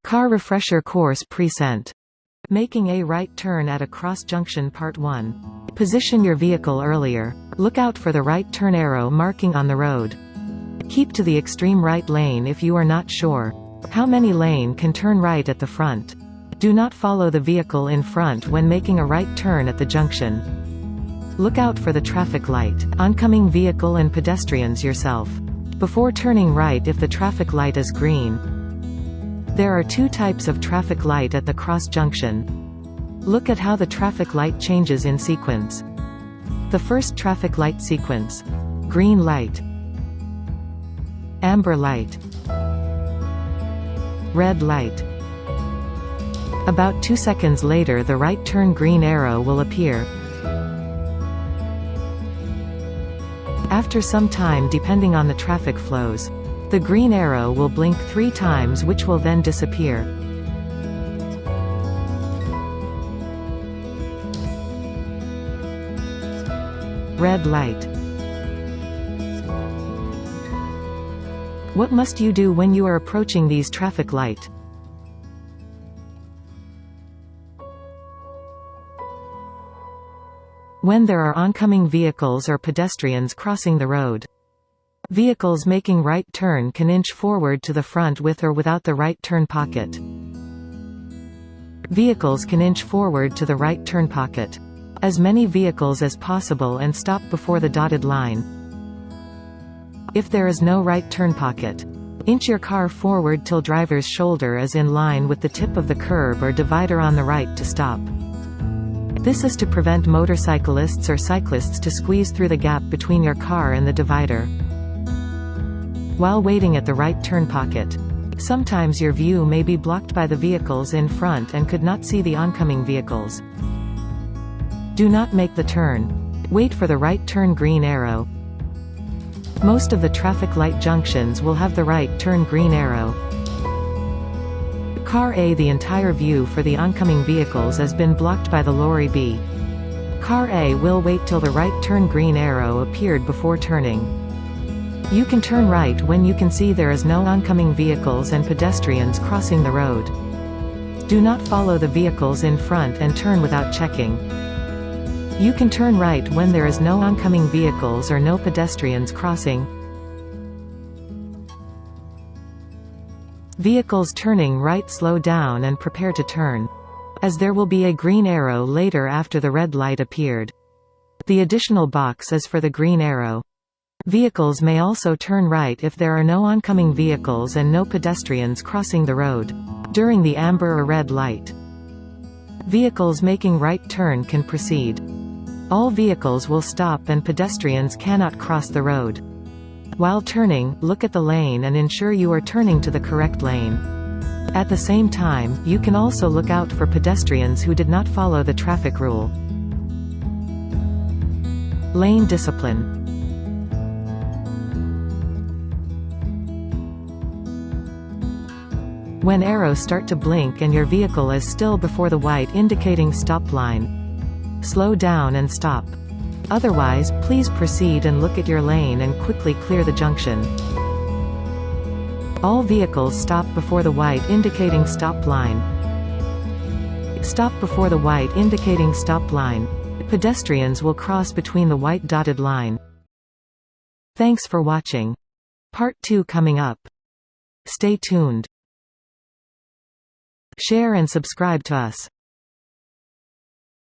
Car refresher course present. Making a right turn at a cross junction part 1. Position your vehicle earlier. Look out for the right turn arrow marking on the road. Keep to the extreme right lane if you are not sure. How many lane can turn right at the front? Do not follow the vehicle in front when making a right turn at the junction. Look out for the traffic light, oncoming vehicle and pedestrians yourself. Before turning right if the traffic light is green. There are 2 types of traffic light at the cross junction. Look at how the traffic light changes in sequence. The first traffic light sequence. Green light. Amber light. Red light. About 2 seconds later the right turn green arrow will appear. After some time, depending on the traffic flows, the green arrow will blink 3 times, which will then disappear. Red light. What must you do when you are approaching these traffic light? When there are oncoming vehicles or pedestrians crossing the road. Vehicles making right turn can inch forward to the front with or without the right turn pocket. Vehicles can inch forward to the right turn pocket. As many vehicles as possible and stop before the dotted line. If there is no right turn pocket, inch your car forward till driver's shoulder is in line with the tip of the curb or divider on the right to stop. This is to prevent motorcyclists or cyclists to squeeze through the gap between your car and the divider. While waiting at the right turn pocket, sometimes your view may be blocked by the vehicles in front and could not see the oncoming vehicles. Do not make the turn. Wait for the right turn green arrow. Most of the traffic light junctions will have the right turn green arrow. Car A. The entire view for the oncoming vehicles has been blocked by the lorry B. Car A will wait till the right turn green arrow appeared before turning. You can turn right when you can see there is no oncoming vehicles and pedestrians crossing the road. Do not follow the vehicles in front and turn without checking. You can turn right when there is no oncoming vehicles or no pedestrians crossing. Vehicles turning right, slow down and prepare to turn, as there will be a green arrow later after the red light appeared. The additional box is for the green arrow. Vehicles may also turn right if there are no oncoming vehicles and no pedestrians crossing the road during the amber or red light. Vehicles making right turn can proceed. All vehicles will stop and pedestrians cannot cross the road. While turning, look at the lane and ensure you are turning to the correct lane. At the same time, you can also look out for pedestrians who did not follow the traffic rule. Lane discipline. When arrows start to blink and your vehicle is still before the white indicating stop line, slow down and stop. Otherwise, please proceed and look at your lane and quickly clear the junction. All vehicles stop before the white indicating stop line. Stop before the white indicating stop line. Pedestrians will cross between the white dotted line. Thanks for watching. Part 2 coming up. Stay tuned. Share and subscribe to us.